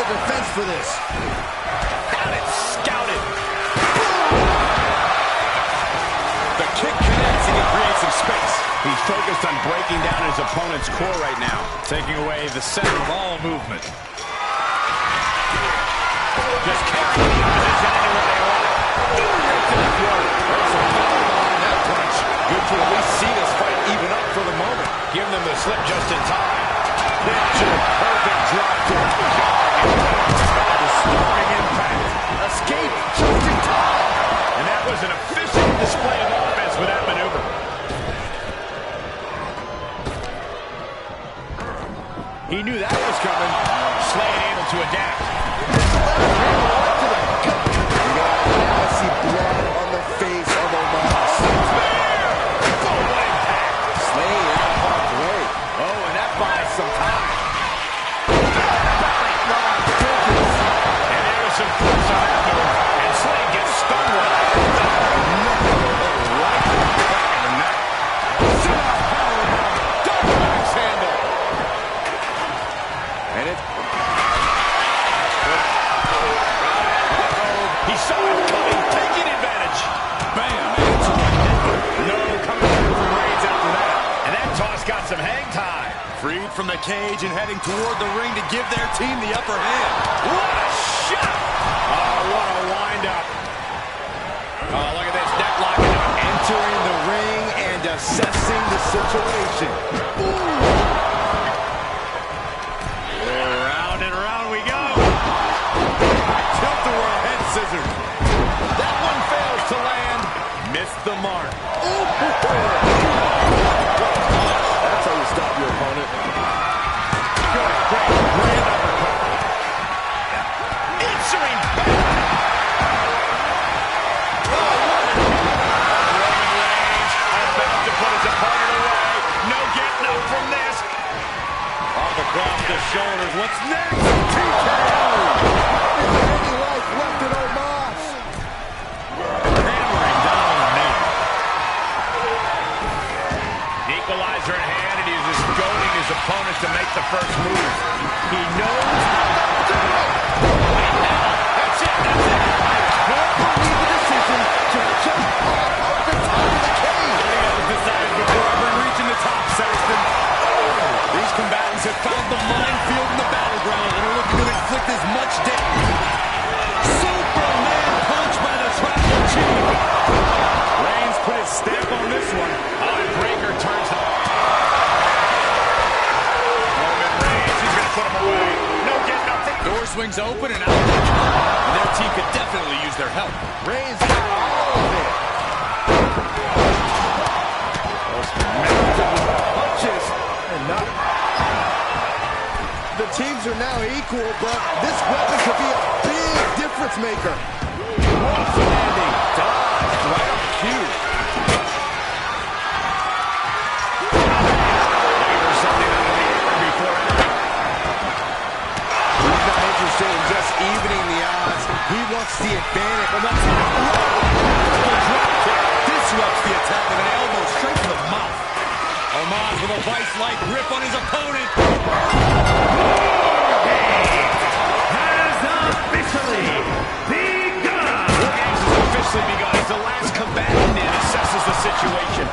defense for this. Got it scouted. The kick connects and he creates some space. He's focused on breaking down his opponent's core right now, taking away the center of all movement. Just carrying the opposition anywhere they want it. Right to the throat. There's some power behind that punch. Good to at least see this fight even up for the moment. Giving them the slip just in time. Picture perfect drop kick. Disturbing impact. Escape just in time. And that was an efficient display of offense with that maneuver. He knew that was coming. Slade able to adapt. I see blood on the face of Omos. Slade out of harm's way. Oh, and that buys some time. And there was some force on that move. And Slade gets stung with it. Right to the back of the neck. Sit-up powerbomb. Double axe handle. And it... He saw it coming, taking advantage. Bam! No coming through from Reigns after that. And that toss got some hang time. Freed from the cage and heading toward the ring to give their team the upper hand. What a shot! Oh, what a wind-up. Oh, look at this, neck locking up. Entering the ring and assessing the situation. Round and round we go. Tilt-a-whirl head scissors. That one fails to land. Missed the mark. That's how you stop your opponent. Good, great, grand uppercut. Answering back. Roman Reigns about to put his opponent away. No getting up from this. Up across the shoulders. What's next? TKO. Is there any life left in Omos? Hammering down on the knee. Equalizer in hand, and he's just goading his opponent to make the first move. He knows how to do it. That's it, that's it. Therefore, made the decision to jump off the top of the cage. I think that was decided before ever reaching the top, Saxton. These combatants have found the minefield in the battleground and are looking to inflict as much damage. Superman punch by the tribal chief. Reigns put his stamp on this one. Oh, and Breaker turns the... Roman Reigns, he's going to put him away. No getting up. Door swings open and out they come. And their team could definitely use their help. Reigns got all of it. Those punches and not... The teams are now equal, but this weapon could be a big difference maker. What's landing? Dodged right on cue. Waiting something out of the air before entering. He's not interested in just evening the odds. He wants the advantage. Well, that's disrupts the attack with an elbow straight to the mouth. Omos with a vice-like grip on his opponent. Has officially begun. The games has officially begun as the last combatant in assesses the situation.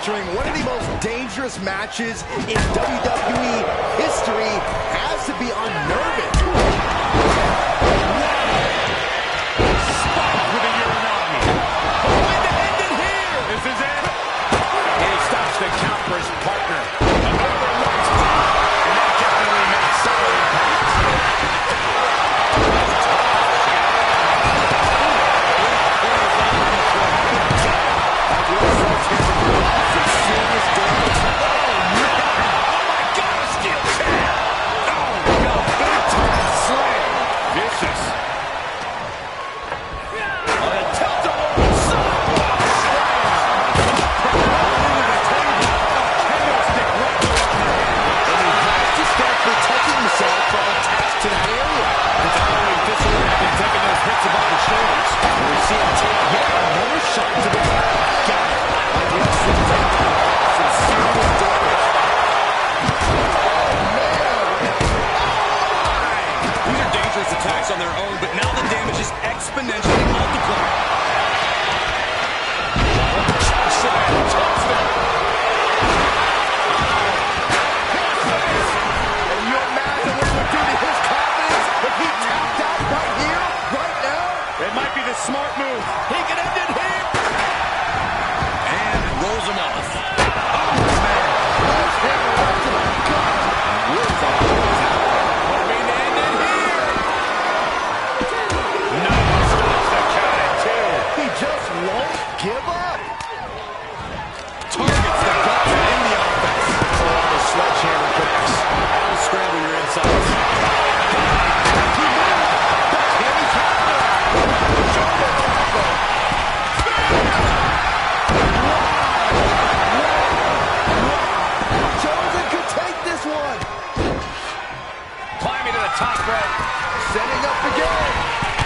entering one of the most dangerous matches in WWE history has to be unnerving. Spike with a Uranagi. Going to end it here. This is it. And he stops the count for his partner. Another right spot. And that definitely makes solid impact. attacks on their own, but now the damage is exponentially multiplied. And you imagine what it would do to his confidence if he tapped out right here, right now? It might be the smart move. He can end it here. And rolls him off. Oh, man. Nice hammer right to the gut. Woods off. I mean, to end it here. No, stops the count at two. He just won't give up. Targets the gut in the offense. Oh, the sledgehammer kicks. That'll scramble your insides. Chosen could take this one. Climbing to the top rope. Setting up again.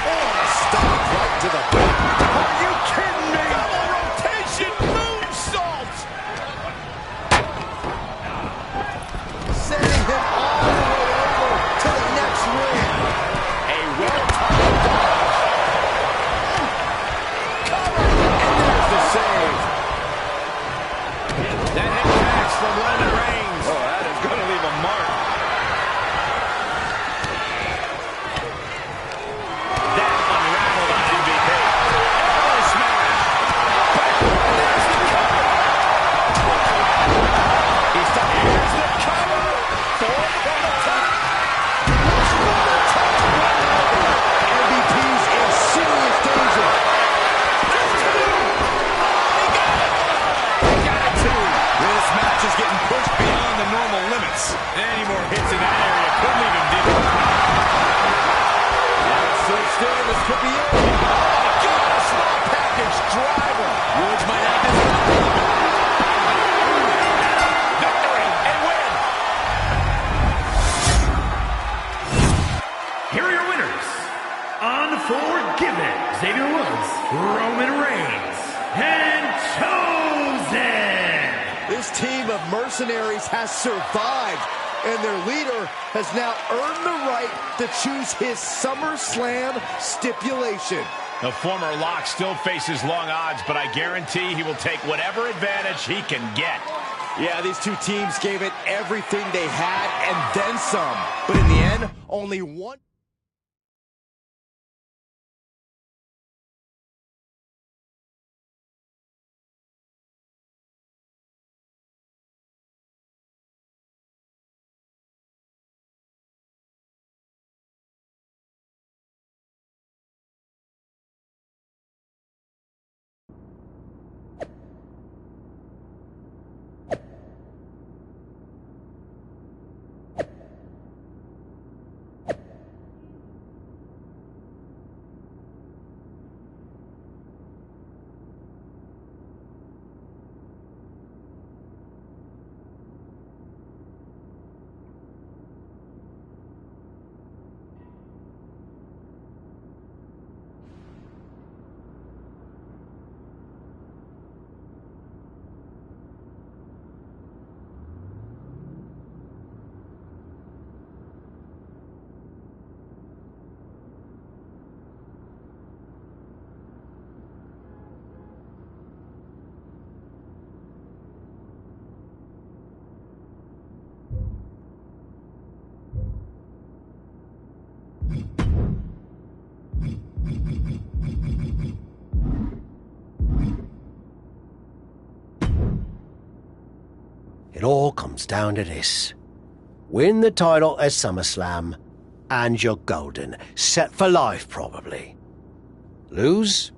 Oh, stop right to the back. Are you kidding me? Double rotation moonsault. Sending him all the way over to the next ring. A well-timed dodge. Cover. And there's the save. That impacts from Roman Reigns. Oh, that is going to leave a mark. That unraveled on MVP. Elbow smash. And there's the cover. He's done. Here's the cover. Four from the top. MVP's in serious danger. He got it too. This match is getting pushed beyond the normal limits. Any more hits in that area could leave him deep. So still, this could be it. Oh, God, a small package driver. Woods might have this one. Victory and win. Here are your winners. Unforgiven, Xavier Woods, Roman Reigns, and Chosen. This team of mercenaries has survived, and their leader has now earned the right to choose his SummerSlam stipulation. The former Lock still faces long odds, but I guarantee he will take whatever advantage he can get. Yeah, these two teams gave it everything they had and then some. But in the end, only one... It all comes down to this. Win the title at SummerSlam, and you're golden. Set for life, probably. Lose?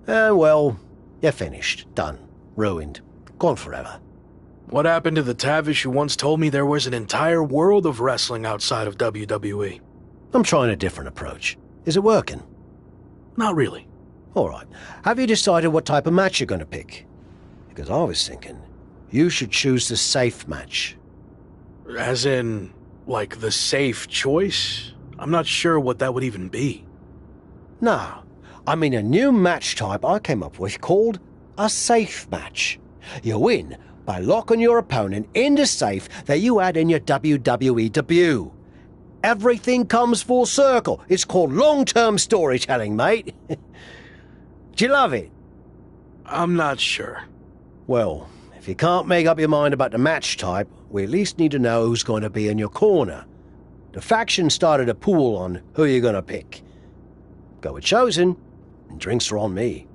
Well, you're finished. Done. Ruined. Gone forever. What happened to the Tavish who once told me there was an entire world of wrestling outside of WWE? I'm trying a different approach. Is it working? Not really. All right. Have you decided what type of match you're going to pick? Because I was thinking you should choose the safe match. As in, like, the safe choice? I'm not sure what that would even be. No. I mean a new match type I came up with called a safe match. You win by locking your opponent in the safe that you had in your WWE debut. Everything comes full circle. It's called long-term storytelling, mate. Do you love it? I'm not sure. Well, if you can't make up your mind about the match type, we at least need to know who's going to be in your corner. The faction started a pool on who you're going to pick. Go with Chosen, and drinks are on me.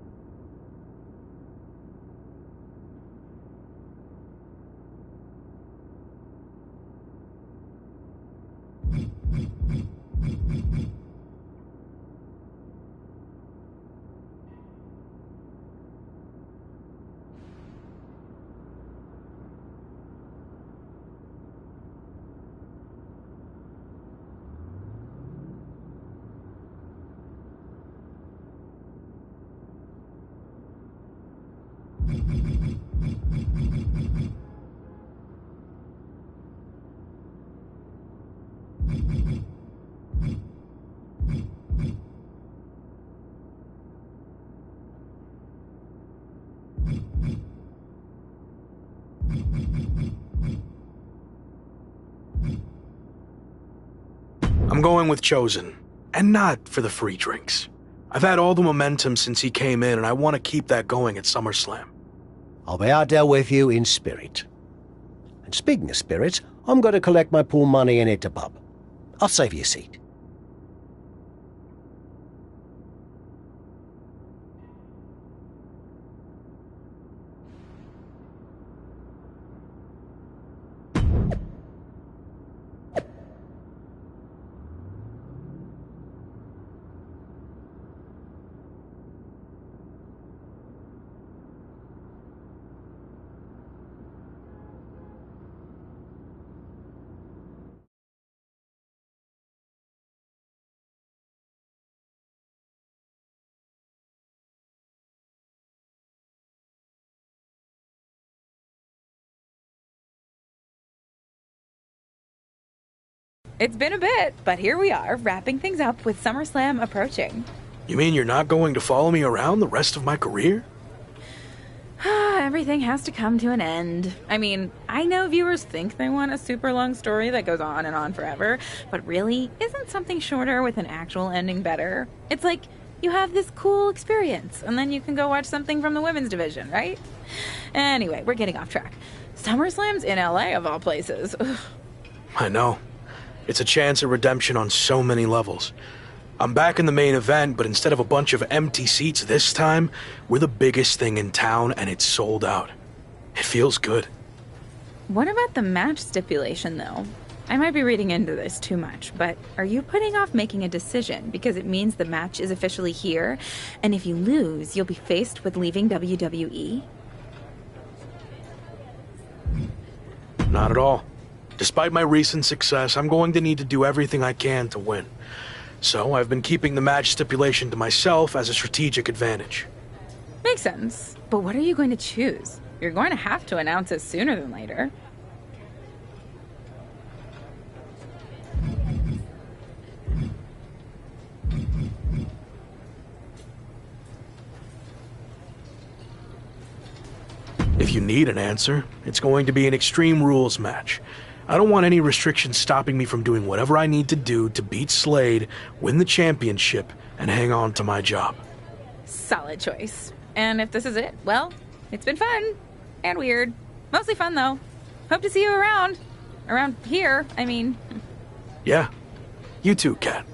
I'm going with Chosen, and not for the free drinks. I've had all the momentum since he came in, and I want to keep that going at SummerSlam. I'll be out there with you in spirit. And speaking of spirits, I'm going to collect my pool money and hit the pub. I'll save you a seat. It's been a bit, but here we are, wrapping things up with SummerSlam approaching. You mean you're not going to follow me around the rest of my career? Everything has to come to an end. I mean, I know viewers think they want a super long story that goes on and on forever, but really, isn't something shorter with an actual ending better? It's like you have this cool experience, and then you can go watch something from the women's division, right? Anyway, we're getting off track. SummerSlam's in LA, of all places. Ugh. I know. It's a chance at redemption on so many levels. I'm back in the main event, but instead of a bunch of empty seats this time, we're the biggest thing in town and it's sold out. It feels good. What about the match stipulation, though? I might be reading into this too much, but are you putting off making a decision because it means the match is officially here, and if you lose, you'll be faced with leaving WWE? Not at all. Despite my recent success, I'm going to need to do everything I can to win. So I've been keeping the match stipulation to myself as a strategic advantage. Makes sense. But what are you going to choose? You're going to have to announce it sooner than later. If you need an answer, it's going to be an Extreme Rules match. I don't want any restrictions stopping me from doing whatever I need to do to beat Slade, win the championship, and hang on to my job. Solid choice. And if this is it, well, it's been fun. And weird. Mostly fun, though. Hope to see you around. Around here, I mean. Yeah. You too, Kat.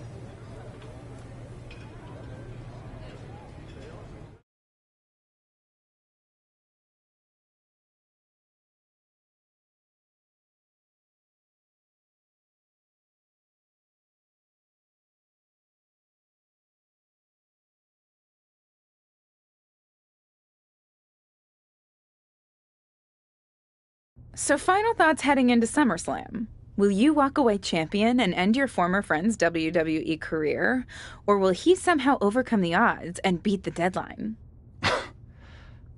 So final thoughts heading into SummerSlam. Will you walk away champion and end your former friend's WWE career? Or will he somehow overcome the odds and beat the deadline?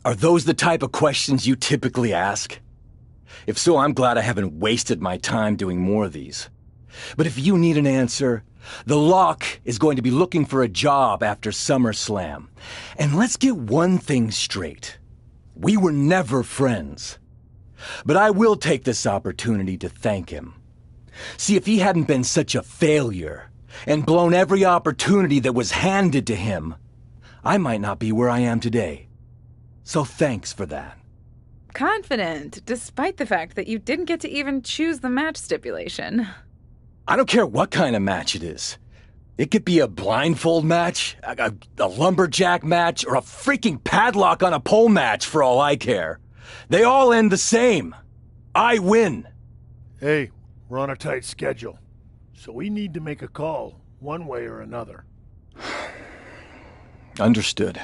Are those the type of questions you typically ask? If so, I'm glad I haven't wasted my time doing more of these. But if you need an answer, the Lock is going to be looking for a job after SummerSlam. And let's get one thing straight. We were never friends. But I will take this opportunity to thank him. See, if he hadn't been such a failure and blown every opportunity that was handed to him, I might not be where I am today. So thanks for that. Confident, despite the fact that you didn't get to even choose the match stipulation. I don't care what kind of match it is. It could be a blindfold match, a lumberjack match, or a freaking padlock on a pole match for all I care. They all end the same. I win. Hey, we're on a tight schedule, so we need to make a call one way or another. Understood.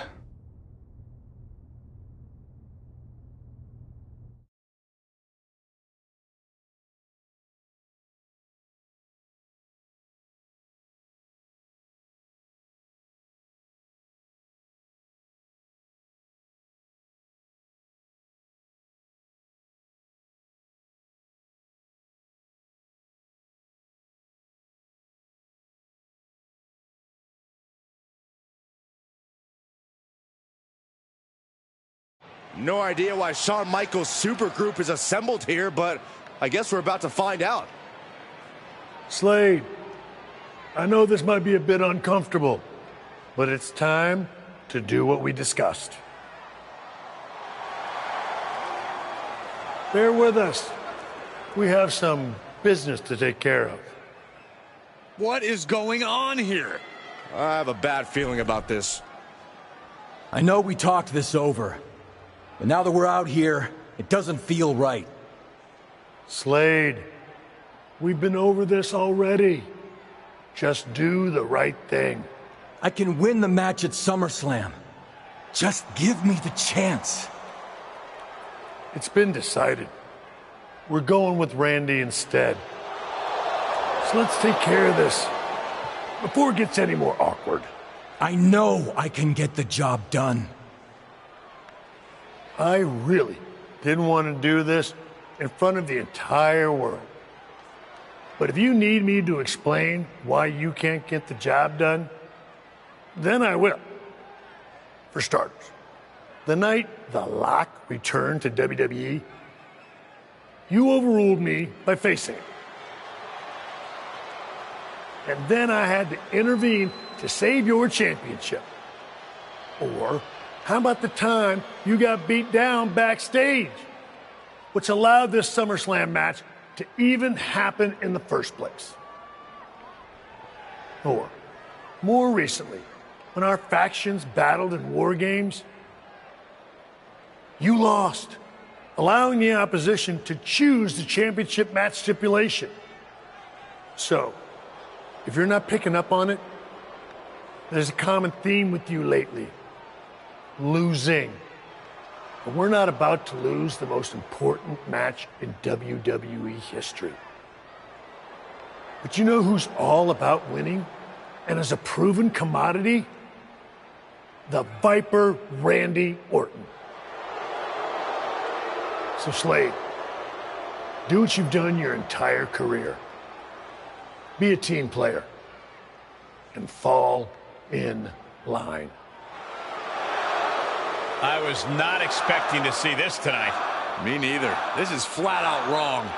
No idea why Shawn Michaels' supergroup is assembled here, but I guess we're about to find out. Slade, I know this might be a bit uncomfortable, but it's time to do what we discussed. Bear with us. We have some business to take care of. What is going on here? I have a bad feeling about this. I know we talked this over, but now that we're out here, it doesn't feel right. Slade, we've been over this already. Just do the right thing. I can win the match at SummerSlam. Just give me the chance. It's been decided. We're going with Randy instead. So let's take care of this before it gets any more awkward. I know I can get the job done. I really didn't want to do this in front of the entire world. But if you need me to explain why you can't get the job done, then I will. For starters, the night The Lock returned to WWE, you overruled me by facing it. And then I had to intervene to save your championship. Or how about the time you got beat down backstage, which allowed this SummerSlam match to even happen in the first place? Or, more recently, when our factions battled in war games, you lost, allowing the opposition to choose the championship match stipulation. So, if you're not picking up on it, there's a common theme with you lately. Losing. But we're not about to lose the most important match in WWE history. But you know who's all about winning and is a proven commodity? The Viper Randy Orton. So Slade, do what you've done your entire career. Be a team player and fall in line. I was not expecting to see this tonight. Me neither. This is flat out wrong.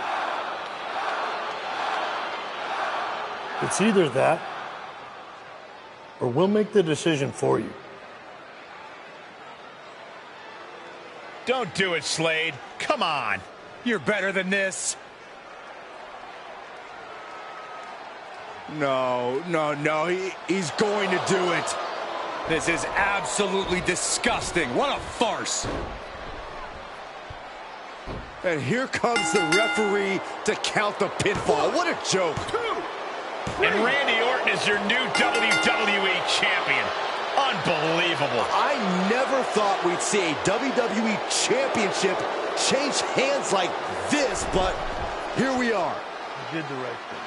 It's either that, or we'll make the decision for you. Don't do it, Slade. Come on. You're better than this. No, he's going to do it. This is absolutely disgusting. What a farce. And here comes the referee to count the pinfall. What a joke. And Randy Orton is your new WWE champion. Unbelievable. I never thought we'd see a WWE championship change hands like this, but here we are. You did the right thing.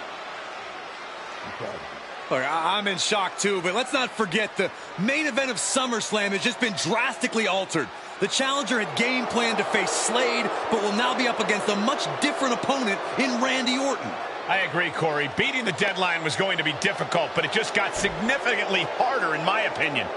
I'm proud of you. Look, I'm in shock too, but let's not forget the main event of SummerSlam has just been drastically altered. The challenger had game planned to face Slade, but will now be up against a much different opponent in Randy Orton. I agree, Corey. Beating the deadline was going to be difficult, but it just got significantly harder, in my opinion.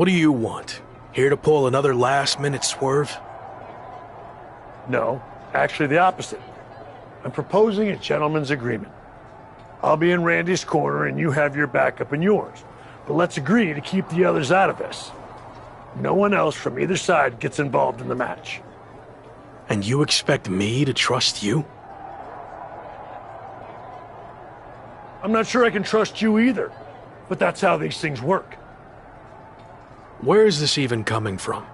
What do you want? Here to pull another last-minute swerve? No, actually the opposite. I'm proposing a gentleman's agreement. I'll be in Randy's corner and you have your backup in yours. But let's agree to keep the others out of this. No one else from either side gets involved in the match. And you expect me to trust you? I'm not sure I can trust you either, but that's how these things work. Where is this even coming from?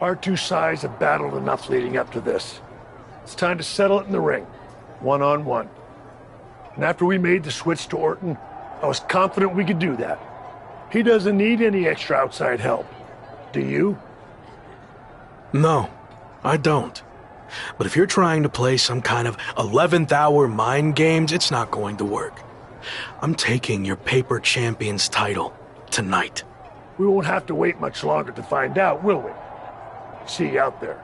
Our two sides have battled enough leading up to this. It's time to settle it in the ring, one-on-one. And after we made the switch to Orton, I was confident we could do that. He doesn't need any extra outside help. Do you? No, I don't. But if you're trying to play some kind of 11th hour mind games, it's not going to work. I'm taking your paper champion's title tonight. We won't have to wait much longer to find out, will we? See you out there.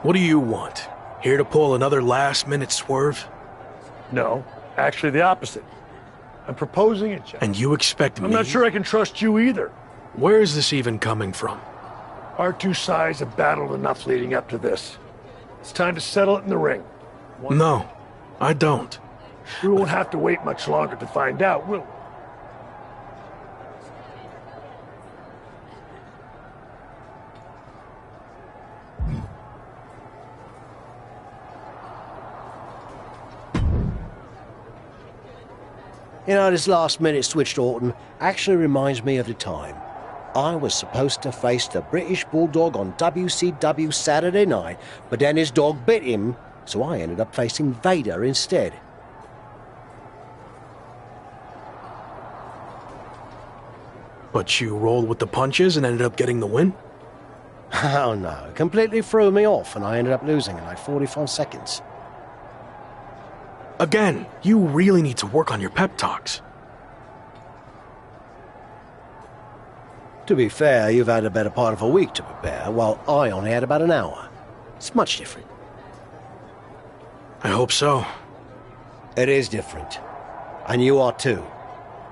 What do you want? Here to pull another last-minute swerve? No, actually the opposite. I'm proposing it, Jeff. And you expect me... I'm not sure I can trust you either. Where is this even coming from? Our two sides have battled enough leading up to this. It's time to settle it in the ring. No, I don't. We won't have to wait much longer to find out, will we? You know, this last-minute switch to Orton actually reminds me of the time I was supposed to face the British Bulldog on WCW Saturday night, but then his dog bit him, so I ended up facing Vader instead. But you rolled with the punches and ended up getting the win? Oh no, it completely threw me off and I ended up losing in like 45 seconds. Again, you really need to work on your pep talks. To be fair, you've had a better part of a week to prepare, while I only had about an hour. It's much different. I hope so. It is different. And you are too.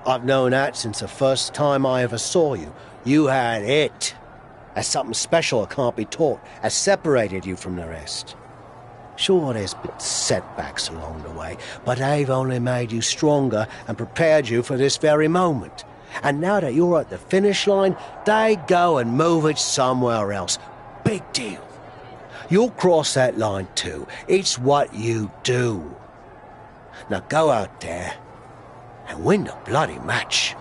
I've known that since the first time I ever saw you. You had it. As something special that can't be taught, has separated you from the rest. Sure, there's been setbacks along the way, but they've only made you stronger and prepared you for this very moment. And now that you're at the finish line, they go and move it somewhere else. Big deal. You'll cross that line too. It's what you do. Now go out there and win the bloody match.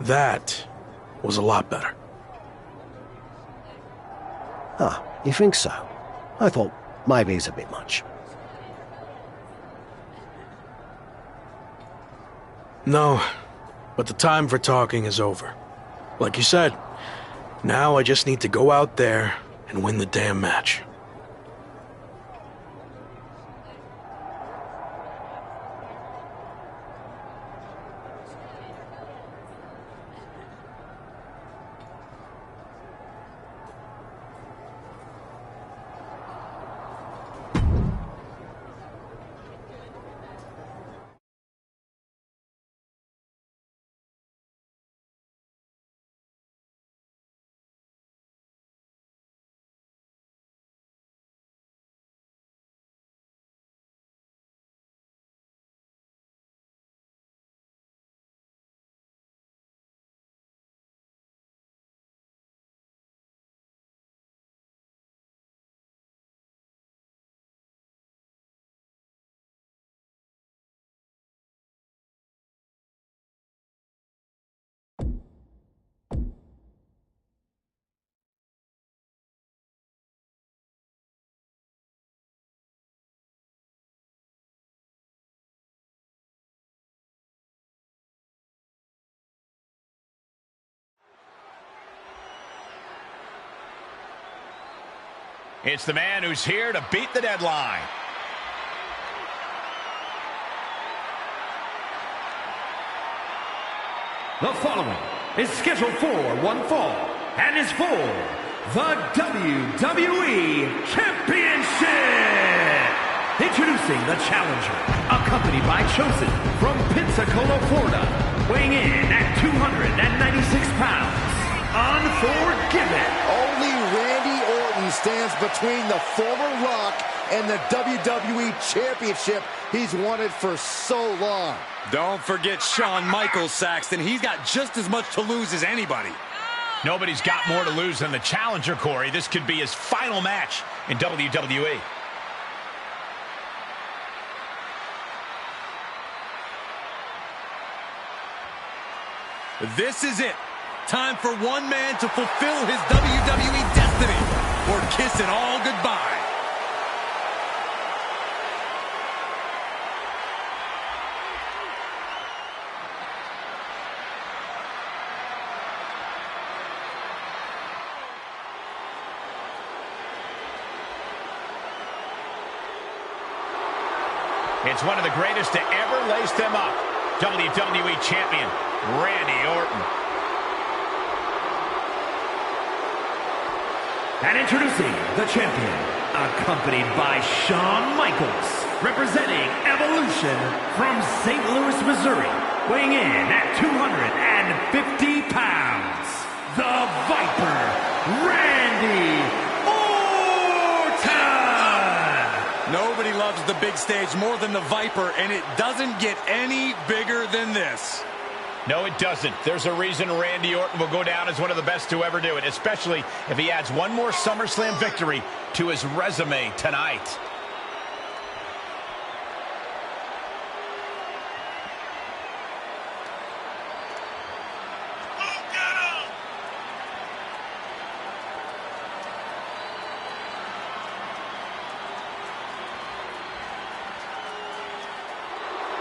That was a lot better. Ah, you think so? I thought maybe it's a bit much. No, but the time for talking is over. Like you said, now I just need to go out there and win the damn match. It's the man who's here to beat the deadline. The following is scheduled for one fall and is for the WWE Championship. Introducing the challenger, accompanied by Chosen from Pensacola, Florida, weighing in at 296 pounds. Unforgiven. Only Randy Orton stands between the former Rock and the WWE Championship he's wanted for so long. Don't forget Shawn Michaels, Saxton. He's got just as much to lose as anybody. Nobody's got more to lose than the challenger, Corey. This could be his final match in WWE. This is it. Time for one man to fulfill his WWE destiny or kiss it all goodbye. It's one of the greatest to ever lace them up. WWE Champion, Randy Orton. And introducing the champion, accompanied by Shawn Michaels, representing Evolution from St. Louis, Missouri, weighing in at 250 pounds, the Viper, Randy Orton! Nobody loves the big stage more than the Viper, and it doesn't get any bigger than this. No, it doesn't. There's a reason Randy Orton will go down as one of the best to ever do it, especially if he adds one more SummerSlam victory to his resume tonight.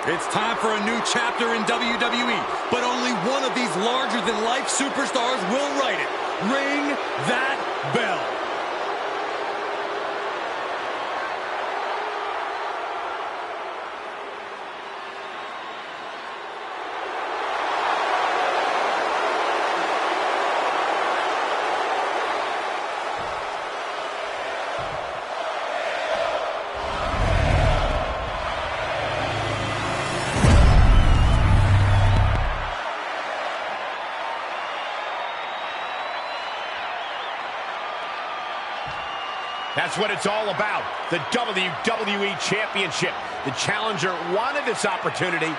It's time for a new chapter in WWE, but only one of these larger-than-life superstars will write it. Ring that bell. That's what it's all about, the WWE Championship. The challenger wanted this opportunity.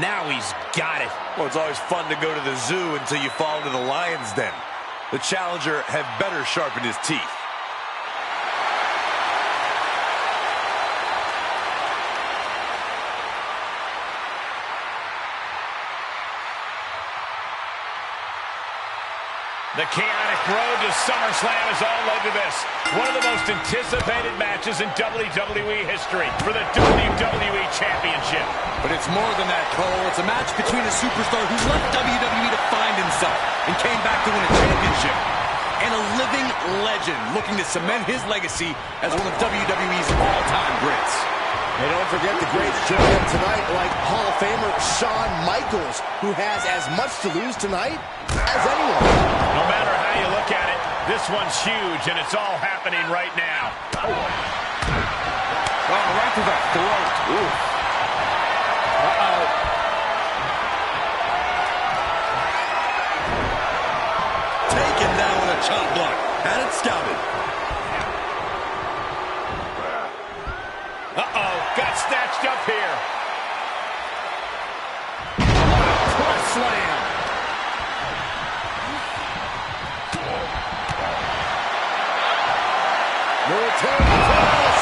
Now he's got it. Well, it's always fun to go to the zoo until you fall into the lion's den. The challenger had better sharpen his teeth. The chaotic road to SummerSlam has all led to this. One of the most anticipated matches in WWE history for the WWE Championship. But it's more than that, Cole. It's a match between a superstar who left WWE to find himself and came back to win a championship, and a living legend looking to cement his legacy as one of WWE's all-time greats. And don't forget the greats joining them tonight, like Hall of Famer Shawn Michaels, who has as much to lose tonight as anyone. No matter how you look at it, this one's huge, and it's all happening right now. Oh, right to the throat. Ooh. Uh-oh. Taken down with a chop block. Had it scouted. Uh-oh, got snatched up here. Press slam. Military press.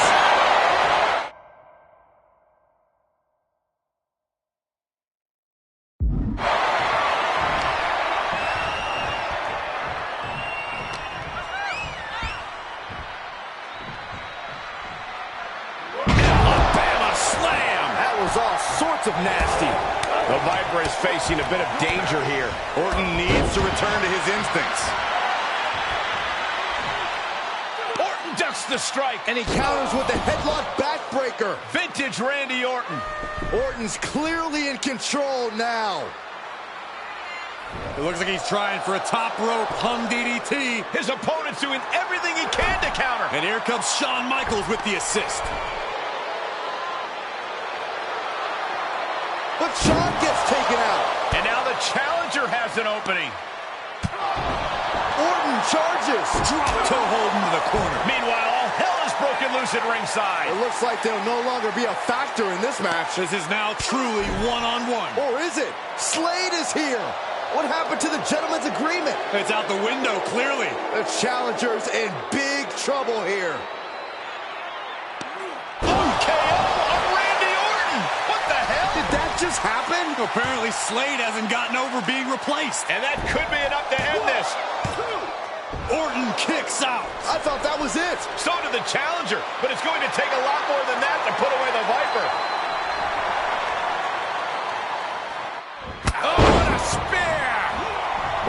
All sorts of nasty. The Viper is facing a bit of danger here. Orton needs to return to his instincts. Orton ducks the strike. And he counters with the headlock backbreaker. Vintage Randy Orton. Orton's clearly in control now. It looks like he's trying for a top rope hung DDT. His opponent's doing everything he can to counter. And here comes Shawn Michaels with the assist. But Shawn gets taken out. And now the challenger has an opening. Orton charges. Drop toe hold into the corner. Meanwhile, all hell is broken loose at ringside. It looks like they'll no longer be a factor in this match. This is now truly one-on-one. Or is it? Slade is here. What happened to the gentleman's agreement? It's out the window, clearly. The challenger's in big trouble here. Did that just happen? Apparently Slade hasn't gotten over being replaced. And that could be enough to end this. Orton kicks out. I thought that was it. So did the challenger, but it's going to take a lot more than that to put away the Viper. Oh, what a spear!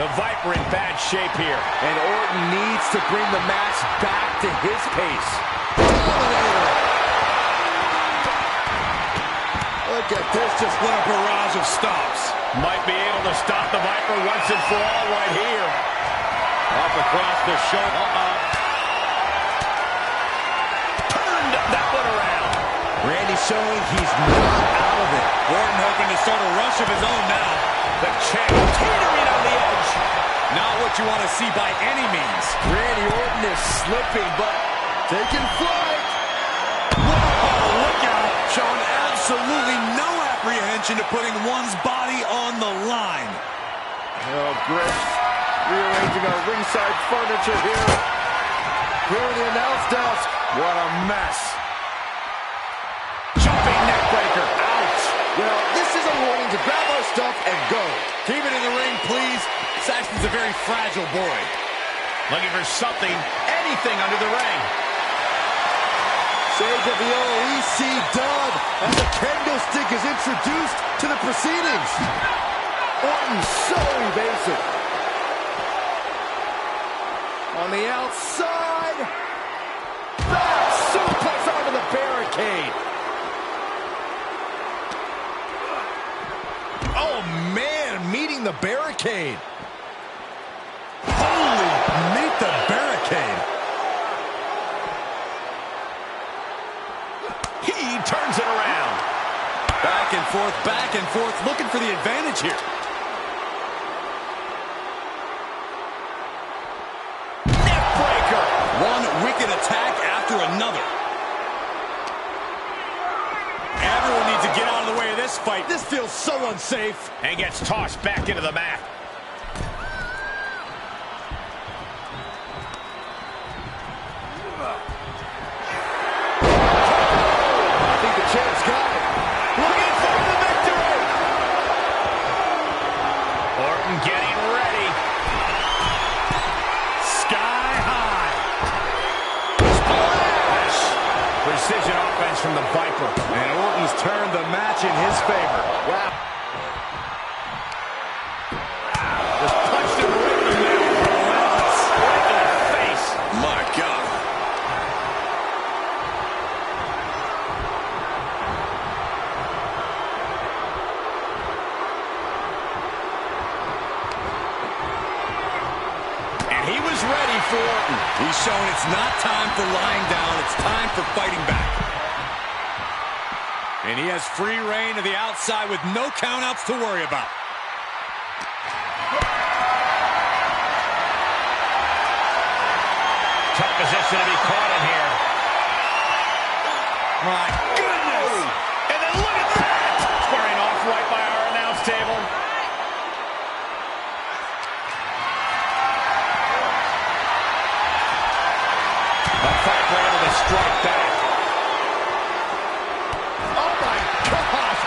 The Viper in bad shape here. And Orton needs to bring the match back to his pace. Dominator. Look at this, just what a barrage of stops. Might be able to stop the Viper once and for all right here. Up across the shoulder. Turned that one around. Randy showing he's not out of it. Orton hoping to start a rush of his own now. The champ teetering on the edge. Not what you want to see by any means. Randy Orton is slipping, but taking flight. Whoa, look out. Showing absolutely no apprehension to putting one's body on the line. Oh, Griff, rearranging our ringside furniture here. Clearing the announce desk. What a mess. Jumping neckbreaker. Ouch. Well, this is a warning to grab our stuff and go. Keep it in the ring, please. Saxton's a very fragile boy. Looking for something, anything under the ring. Save of the OEC dub as the kendo stick is introduced to the proceedings. Orton so evasive. On the outside. Back suplex onto the barricade. Oh man, meeting the barricade. Holy, meet the barricade. He turns it around. Back and forth, looking for the advantage here. Neckbreaker. One wicked attack after another. Everyone needs to get out of the way of this fight. This feels so unsafe. And gets tossed back into the mat. I think the champ's got it. Looking for the victory. Orton getting ready. comes from the Viper. And Orton's turned the match in his favor. Wow. Just punched him right in the mouth. Right in the face. My God. And he was ready for Orton. He's shown it's not time for lying down. It's time for fighting back. And he has free reign to the outside with no countouts to worry about. Tough position to be caught in here. My goodness! And then look at that! Squaring off right by our announce table. The Viper able to strike back. Oh my gosh!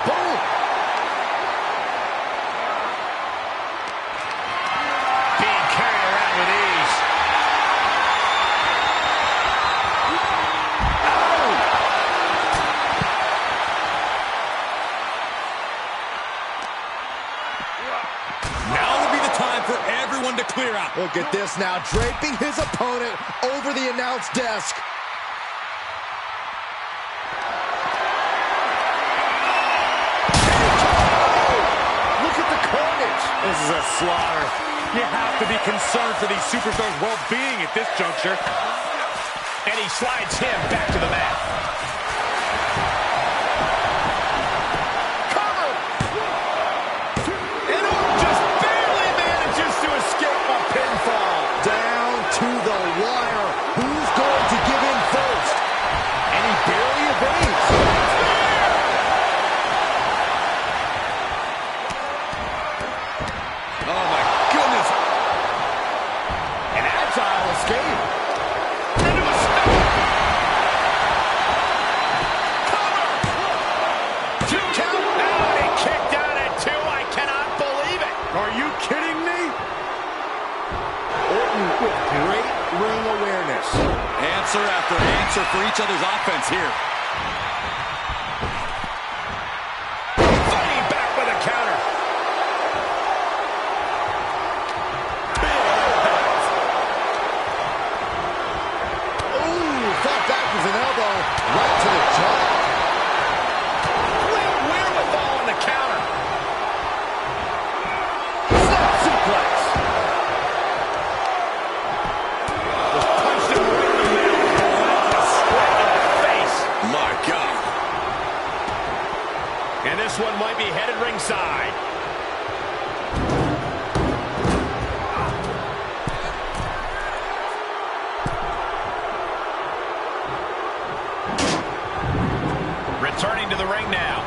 Boom! Being carried around with ease. Now would be the time for everyone to clear out. Look at this now, draping his opponent over the announce desk. Look at the carnage. This is a slaughter. You have to be concerned for these superstars' well-being at this juncture. And he slides him back to the mat. Cover! And Orton just barely manages to escape a pinfall. Down to the wire. Who's going to give in first? And he barely evades. Oh, my goodness. An agile escape. Into a spin. Cover! 2 count. Now he kicked out at 2. I cannot believe it. Are you kidding me? Orton with great ring awareness. Answer after answer for each other's offense here. Fighting back with a counter. Ooh, thought that was an elbow right to the jaw. Great wherewithal on the counter. Snap suplex. Just punched him right in the mouth. Right in the face. My God. And this one might be headed ringside. Returning to the ring now.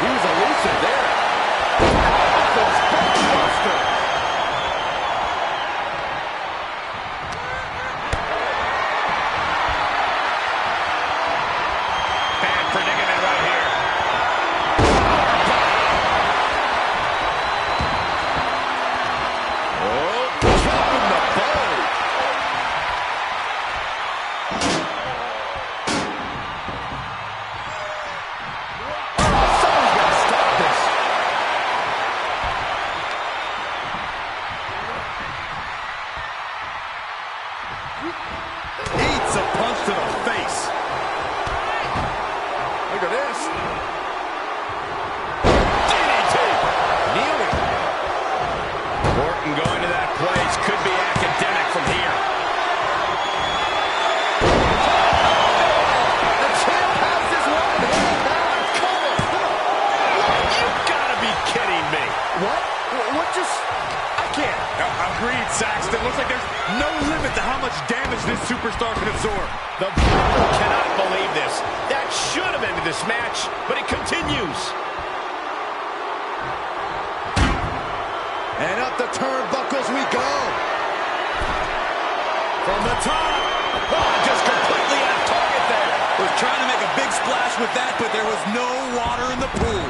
He was elusive there. Buster. Bad predicament right here. Oh, dropping the ball. Someone's got to stop this. Eats a punch to the face. Look at this. DDT. Kneeling. Orton going to that place could be academic from here. The champ has this one in hand now. Cover. You've got to be kidding me. What? What just... I can't. Agreed, Saxton. Looks like there's no limit to how much damage this superstar can absorb. The Viper cannot believe this. That should have ended this match, but it continues. And up the turnbuckles we go. From the top. Oh, just completely off target there. Was trying to make a big splash with that, but there was no water in the pool.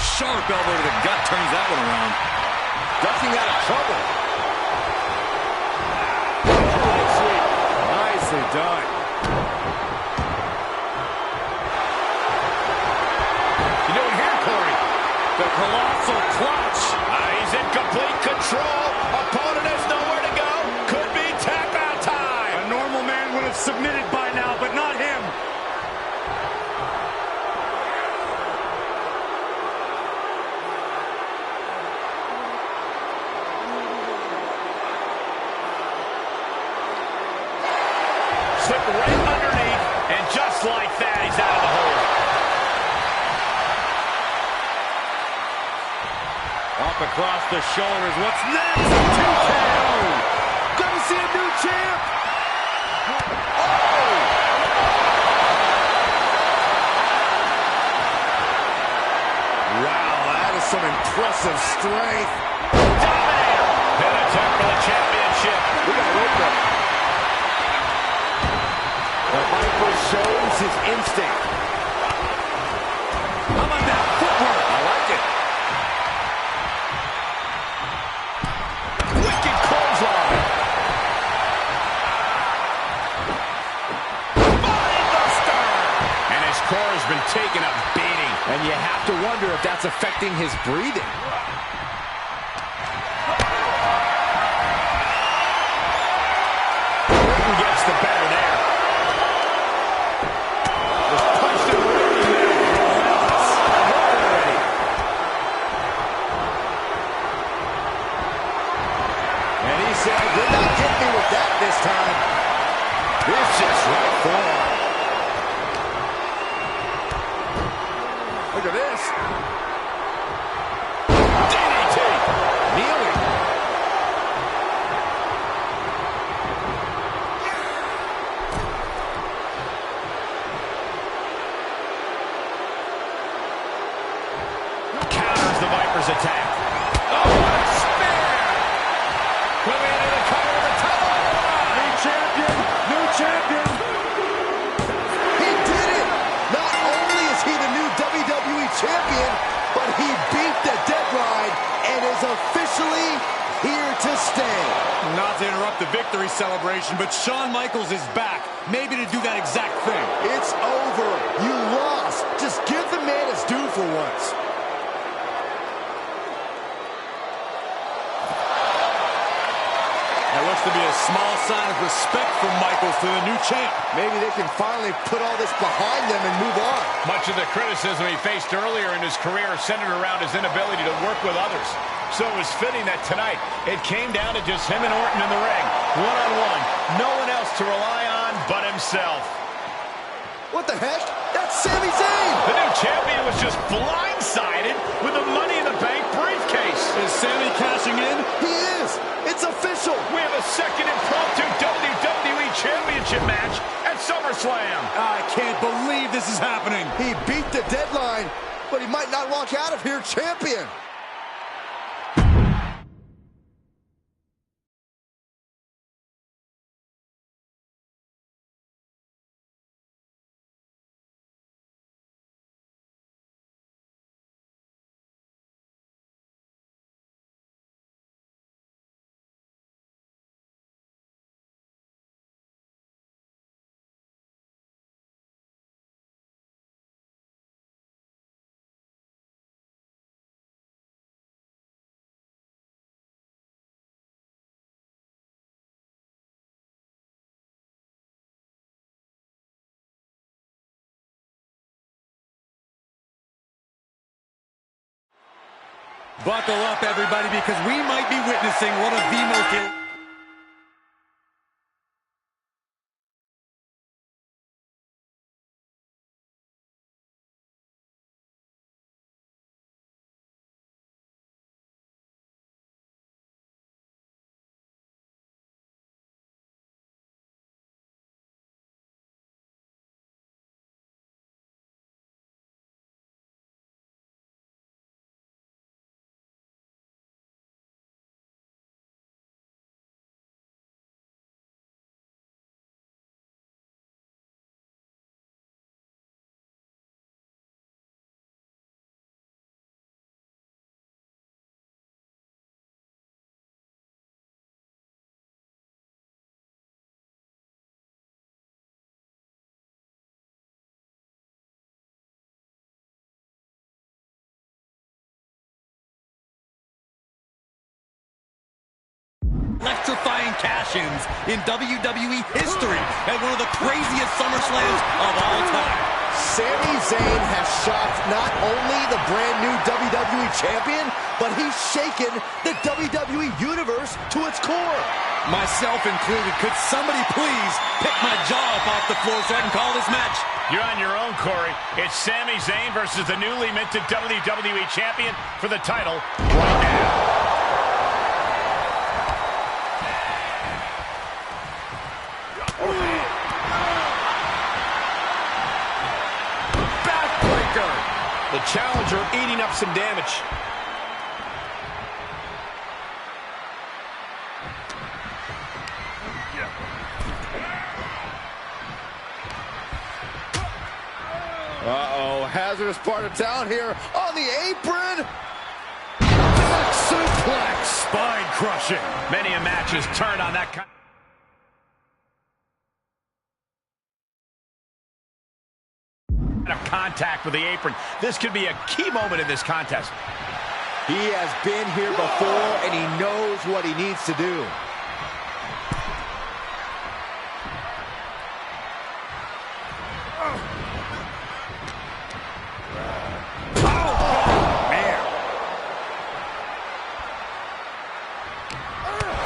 Sharp elbow to the gut turns that one around. Ducking out of trouble. Nicely done. You doing here, Corey? The colossal clutch. He's in complete control. Opponent has nowhere to go. Could be tap out time. A normal man would have submitted by now, but not him. Slipped right underneath, and just like that, he's out of the hole. Up across the shoulders. What's next? TKO. Gonna see a new champ. Oh! Wow, that is some impressive strength. Dominator. Pin attempt for the championship. We got a rope break. The Viper shows his instinct. How about that footwork? I like it. Wicked clothesline. Mindbuster. And his core has been taking a beating. And you have to wonder if that's affecting his breathing. Orton gets the better there. Just punched him right in the middle. Relentless. Already. And he said, "Did not get me with that this time." Vicious right forearm. Look at this. DDT. Kneeling. Counters the Viper's attack. Oh, what a spear! Moving into the cover of the title. New champion. New champion. He did it! Not only is he the new WWE champion, but he beat the deadline and is officially here to stay. Not to interrupt the victory celebration, but Shawn Michaels is back. Maybe to do that exact thing. It's over. You lost. Just give the man his due for once. That looks to be a small sign of respect from Michaels to the new champ. Maybe they can finally put all this behind them and move on. Much of the criticism he faced earlier in his career centered around his inability to work with others. So it was fitting that tonight it came down to just him and Orton in the ring, one-on-one. No one else to rely on but himself. What the heck? That's Sami Zayn! The new champion was just blindsided with the Money in the Bank briefcase. Is Sami cashing in? He is! It's official! We have a second impromptu WWE Championship match at SummerSlam. I can't believe this is happening. He beat the deadline, but he might not walk out of here champion. Buckle up, everybody, because we might be witnessing one of the most... electrifying cash-ins in WWE history at one of the craziest SummerSlams of all time. Sami Zayn has shocked not only the brand new WWE Champion, but he's shaken the WWE Universe to its core. Myself included. Could somebody please pick my jaw up off the floor so I can call this match? You're on your own, Corey. It's Sami Zayn versus the newly minted WWE Champion for the title right now. The challenger eating up some damage. Uh-oh, hazardous part of town here on the apron. Back suplex. Spine crushing. Many a match has turned on that kind of contact with the apron. This could be a key moment in this contest. He has been here before, and he knows what he needs to do.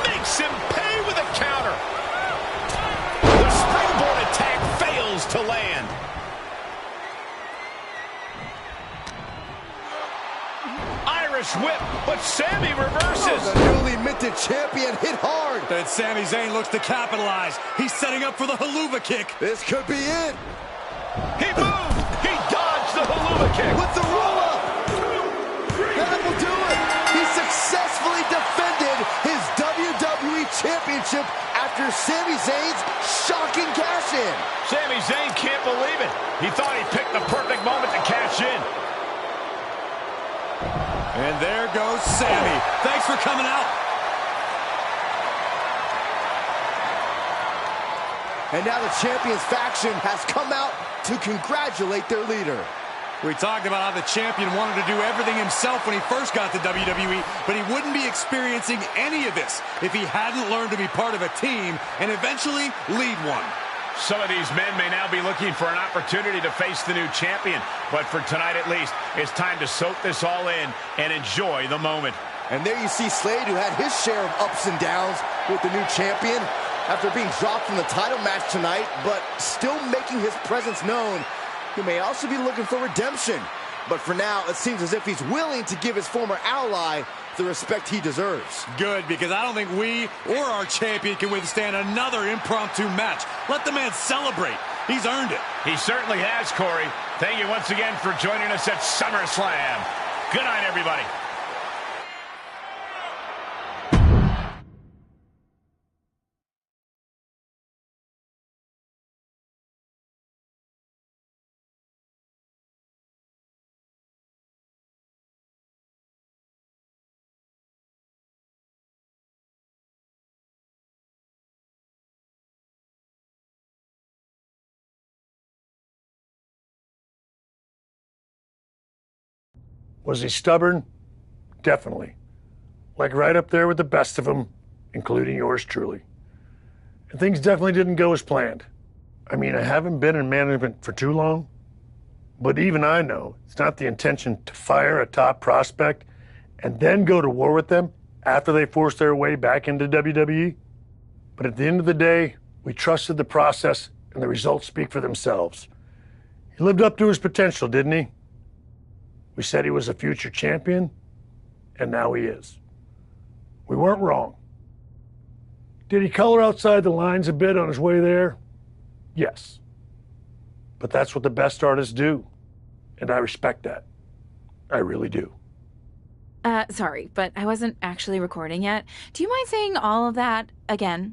Makes him pay with a counter. The springboard attack fails to land. Irish whip, but Sami reverses. The newly minted champion hit hard. And Sami Zayn looks to capitalize. He's setting up for the haluva kick. This could be it. He moved. He dodged the haluva kick. With the roll-up. That will do it. He successfully defended his WWE Championship after Sami Zayn's shocking cash-in. Sami Zayn can't believe it. He thought he picked the perfect moment to cash in. And there goes Sami. Thanks for coming out. And now the Champions faction has come out to congratulate their leader. We talked about how the champion wanted to do everything himself when he first got to WWE, but he wouldn't be experiencing any of this if he hadn't learned to be part of a team and eventually lead one. Some of these men may now be looking for an opportunity to face the new champion, but for tonight at least, it's time to soak this all in and enjoy the moment. And there you see Slade, who had his share of ups and downs with the new champion after being dropped from the title match tonight, but still making his presence known. He may also be looking for redemption, but for now, it seems as if he's willing to give his former ally the respect he deserves. Good, because I don't think we or our champion can withstand another impromptu match. Let the man celebrate. He's earned it. He certainly has, Corey. Thank you once again for joining us at SummerSlam. Good night, everybody. Was he stubborn? Definitely. Like right up there with the best of them, including yours truly. And things definitely didn't go as planned. I mean, I haven't been in management for too long, but even I know it's not the intention to fire a top prospect and then go to war with them after they force their way back into WWE. But at the end of the day, we trusted the process and the results speak for themselves. He lived up to his potential, didn't he? We said he was a future champion, and now he is. We weren't wrong. Did he color outside the lines a bit on his way there? Yes. But that's what the best artists do, and I respect that. I really do. Sorry, but I wasn't actually recording yet. Do you mind saying all of that again?